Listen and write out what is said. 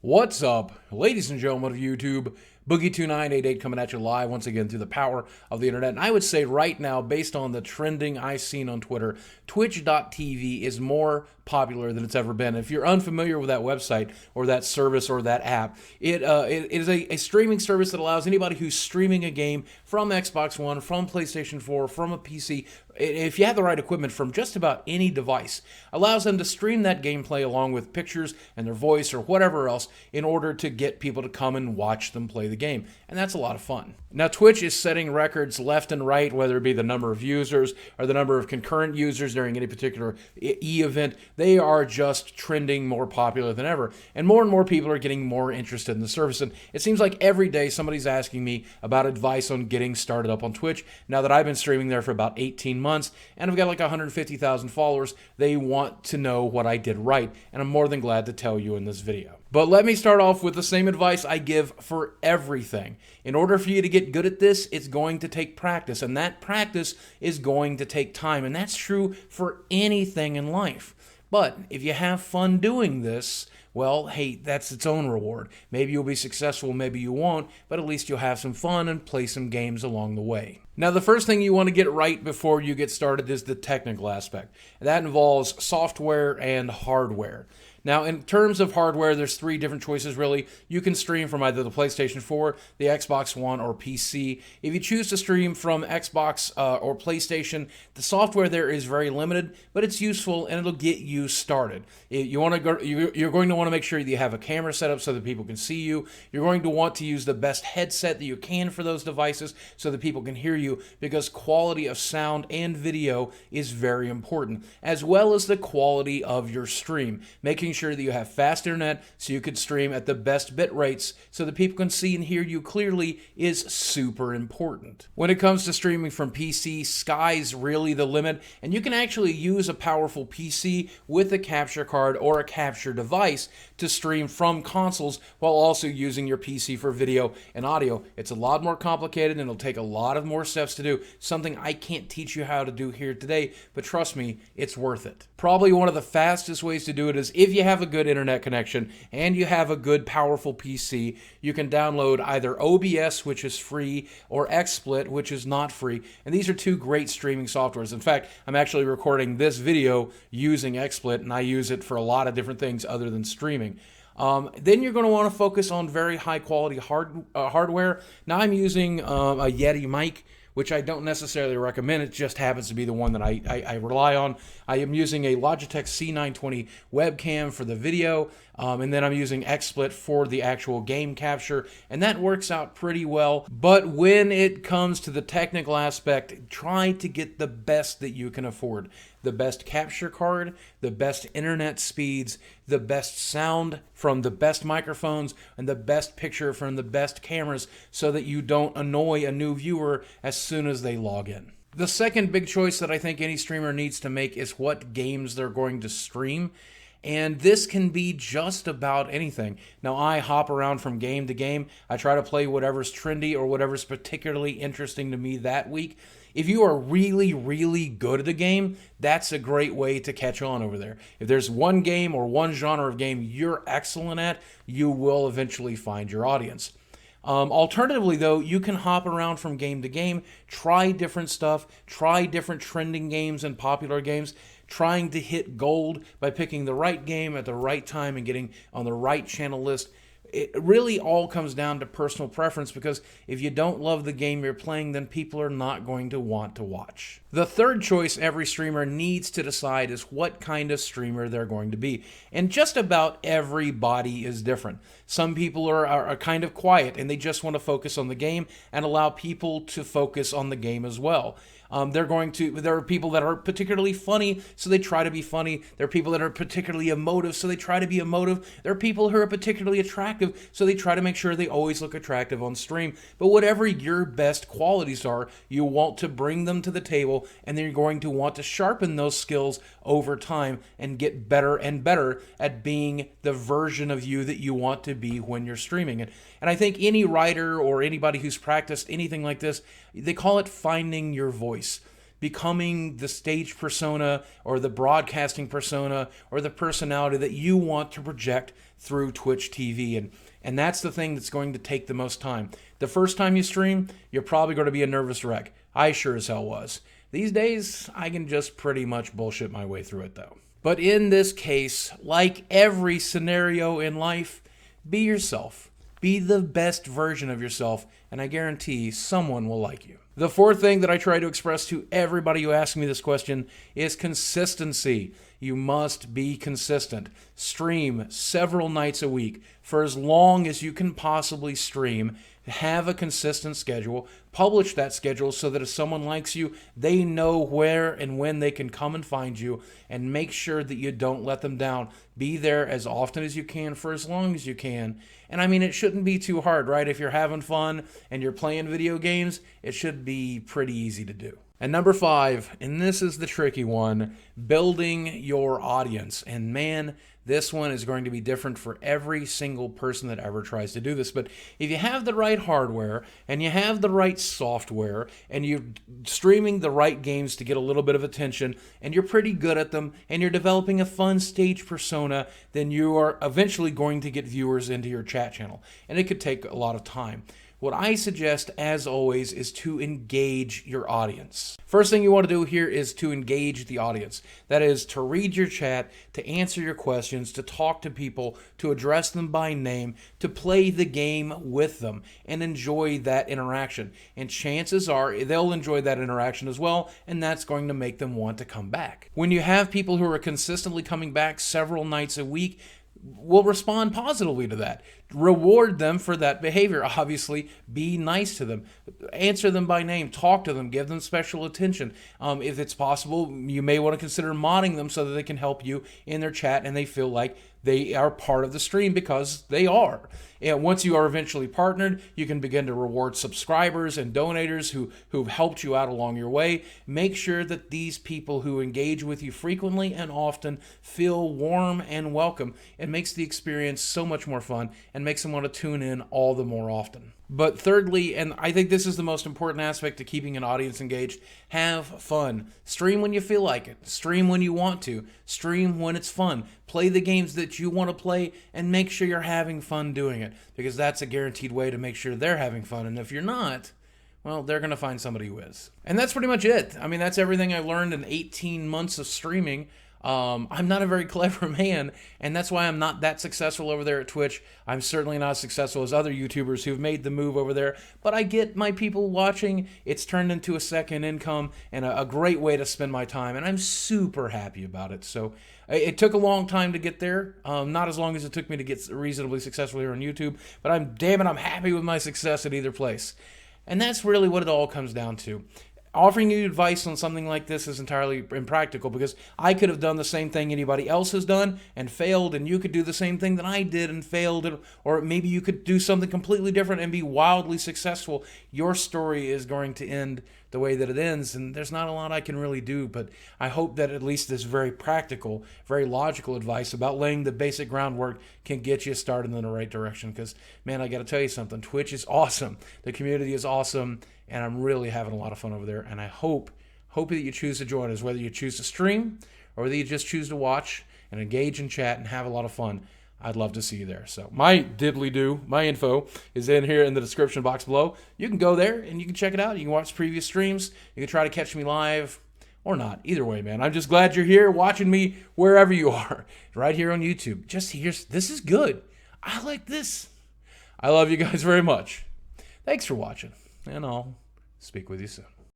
What's up, ladies and gentlemen of YouTube? Boogie2988 coming at you live once again through the power of the internet. And I would say right now, based on the trending I've seen on Twitter, Twitch.tv is more popular than it's ever been. If you're unfamiliar with that website or that service or that app, it is a streaming service that allows anybody who's streaming a game from Xbox One, from PlayStation 4, from a PC, if you have the right equipment, from just about any device, allows them to stream that gameplay along with pictures and their voice or whatever else in order to get people to come and watch them play the game. And that's a lot of fun. Now, Twitch is setting records left and right, whether it be the number of users or the number of concurrent users during any particular event. They are just trending more popular than ever. And more people are getting more interested in the service. And it seems like every day somebody's asking me about advice on getting started up on Twitch. Now that I've been streaming there for about 18 months and I've got like 150,000 followers, they want to know what I did right. And I'm more than glad to tell you in this video. But let me start off with the same advice I give for everything. In order for you to get good at this, it's going to take practice, and that practice is going to take time, and that's true for anything in life. But if you have fun doing this, well, hey, that's its own reward. Maybe you'll be successful, maybe you won't, but at least you'll have some fun and play some games along the way. Now, the first thing you want to get right before you get started is the technical aspect. That involves software and hardware. Now, in terms of hardware, there's three different choices, really. You can stream from either the PlayStation 4, the Xbox One, or PC. If you choose to stream from Xbox or PlayStation, the software there is very limited, but it's useful and it'll get you started. You're going to want to make sure that you have a camera set up so that people can see you. You're going to want to use the best headset that you can for those devices so that people can hear you, because quality of sound and video is very important, as well as the quality of your stream. Making sure that you have fast internet so you could stream at the best bit rates so that people can see and hear you clearly is super important. When it comes to streaming from PC, sky's really the limit, and you can actually use a powerful PC with a capture card or a capture device to stream from consoles while also using your PC for video and audio. It's a lot more complicated and it'll take a lot of more steps to do, something I can't teach you how to do here today, but trust me, it's worth it. Probably one of the fastest ways to do it is if you have a good internet connection and you have a good powerful PC, you can download either OBS, which is free, or XSplit, which is not free. And these are two great streaming softwares. In fact, I'm actually recording this video using XSplit, and I use it for a lot of different things other than streaming. Then you're going to want to focus on very high quality hardware. Now I'm using a Yeti mic, which I don't necessarily recommend. It just happens to be the one that I rely on. I am using a Logitech C920 webcam for the video, and then I'm using XSplit for the actual game capture, and that works out pretty well. But when it comes to the technical aspect, try to get the best that you can afford. The best capture card, the best internet speeds, the best sound from the best microphones, and the best picture from the best cameras so that you don't annoy a new viewer as soon as they log in. The second big choice that I think any streamer needs to make is what games they're going to stream. And this can be just about anything. Now, I hop around from game to game. I try to play whatever's trendy or whatever's particularly interesting to me that week. If you are really, really good at a game, that's a great way to catch on over there. If there's one game or one genre of game you're excellent at, you will eventually find your audience. Alternatively, though, you can hop around from game to game, try different stuff, try different trending games and popular games, trying to hit gold by picking the right game at the right time and getting on the right channel list. It really all comes down to personal preference, because if you don't love the game you're playing, then people are not going to want to watch. The third choice every streamer needs to decide is what kind of streamer they're going to be. And just about everybody is different. Some people are kind of quiet and they just want to focus on the game and allow people to focus on the game as well. There are people that are particularly funny, so they try to be funny. There are people that are particularly emotive, so they try to be emotive. There are people who are particularly attractive, so they try to make sure they always look attractive on stream. But whatever your best qualities are, you want to bring them to the table, and then you're going to want to sharpen those skills over time and get better and better at being the version of you that you want to be when you're streaming it. And I think any writer or anybody who's practiced anything like this, they call it finding your voice. becoming the stage persona or the broadcasting persona or the personality that you want to project through Twitch TV. And that's the thing that's going to take the most time. The first time you stream, you're probably going to be a nervous wreck. I sure as hell was. These days, I can just pretty much bullshit my way through it though. But in this case, like every scenario in life, be yourself. Be the best version of yourself, and I guarantee someone will like you. The fourth thing that I try to express to everybody who asks me this question is consistency. You must be consistent. Stream several nights a week for as long as you can possibly stream. Have a consistent schedule. Publish that schedule so that if someone likes you, they know where and when they can come and find you, and make sure that you don't let them down. Be there as often as you can for as long as you can. And I mean, it shouldn't be too hard, right? If you're having fun and you're playing video games, it should be pretty easy to do. And number 5, and this is the tricky one, building your audience. And man, this one is going to be different for every single person that ever tries to do this. But if you have the right hardware and you have the right software and you're streaming the right games to get a little bit of attention and you're pretty good at them and you're developing a fun stage persona, then you are eventually going to get viewers into your chat channel. And it could take a lot of time. What I suggest, as always, is to engage your audience. First thing you want to do here is to engage the audience. That is, to read your chat, to answer your questions, to talk to people, to address them by name, to play the game with them, and enjoy that interaction. And chances are they'll enjoy that interaction as well, and that's going to make them want to come back. When you have people who are consistently coming back several nights a week, will respond positively to that. Reward them for that behavior. Obviously, be nice to them. Answer them by name. Talk to them. Give them special attention. If it's possible, you may want to consider modding them so that they can help you in their chat and they feel like they are part of the stream, because they are. And once you are eventually partnered, you can begin to reward subscribers and donators who've helped you out along your way. Make sure that these people who engage with you frequently and often feel warm and welcome. It makes the experience so much more fun and makes them want to tune in all the more often. But thirdly, and I think this is the most important aspect to keeping an audience engaged, have fun. Stream when you feel like it. Stream when you want to. Stream when it's fun. Play the games that you want to play and make sure you're having fun doing it, because that's a guaranteed way to make sure they're having fun. And if you're not, well, they're going to find somebody who is. And that's pretty much it. I mean, that's everything I learned in 18 months of streaming. I'm not a very clever man, and that's why I'm not that successful over there at Twitch. I'm certainly not as successful as other YouTubers who've made the move over there, but I get my people watching. It's turned into a second income and a great way to spend my time, and I'm super happy about it. So it took a long time to get there, not as long as it took me to get reasonably successful here on YouTube, but I'm happy with my success at either place. And that's really what it all comes down to. Offering you advice on something like this is entirely impractical, because I could have done the same thing anybody else has done and failed, and you could do the same thing that I did and failed, or maybe you could do something completely different and be wildly successful. Your story is going to end the way that it ends, and there's not a lot I can really do, but I hope that at least this very practical, very logical advice about laying the basic groundwork can get you started in the right direction, because, man, I got to tell you something. Twitch is awesome. The community is awesome, and I'm really having a lot of fun over there, and I hope that you choose to join us, whether you choose to stream or whether you just choose to watch and engage in chat and have a lot of fun. I'd love to see you there. So my diddly-do, my info is in here in the description box below. You can go there and you can check it out. You can watch previous streams. You can try to catch me live or not. Either way, man. I'm just glad you're here watching me wherever you are. Right here on YouTube. This is good. I like this. I love you guys very much. Thanks for watching, and I'll speak with you soon.